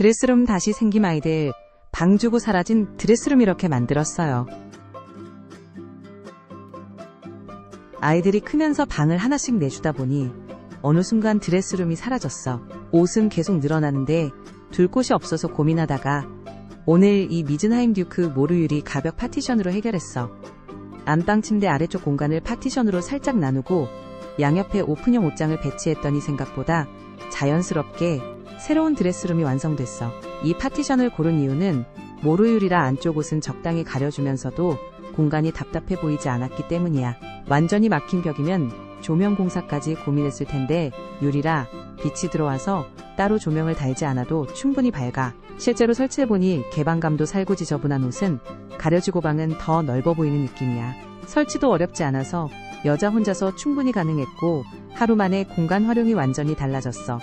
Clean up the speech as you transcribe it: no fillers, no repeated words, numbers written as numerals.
드레스룸 다시 생김 아이들, 방 주고 사라진 드레스룸 이렇게 만들었어요. 아이들이 크면서 방을 하나씩 내주다 보니 어느 순간 드레스룸이 사라졌어. 옷은 계속 늘어나는데 둘 곳이 없어서 고민하다가 오늘 이 미즌하임 듀크 모르유리 가벽 파티션으로 해결했어. 안방 침대 아래쪽 공간을 파티션으로 살짝 나누고 양옆에 오픈형 옷장을 배치했더니 생각보다 자연스럽게 새로운 드레스룸이 완성됐어. 이 파티션을 고른 이유는 모르유리라 안쪽 옷은 적당히 가려주면서도 공간이 답답해 보이지 않았기 때문이야. 완전히 막힌 벽이면 조명 공사까지 고민했을 텐데 유리라 빛이 들어와서 따로 조명을 달지 않아도 충분히 밝아. 실제로 설치해보니 개방감도 살고 지저분한 옷은 가려지고 방은 더 넓어 보이는 느낌이야. 설치도 어렵지 않아서 여자 혼자서 충분히 가능했고 하루 만에 공간 활용이 완전히 달라졌어.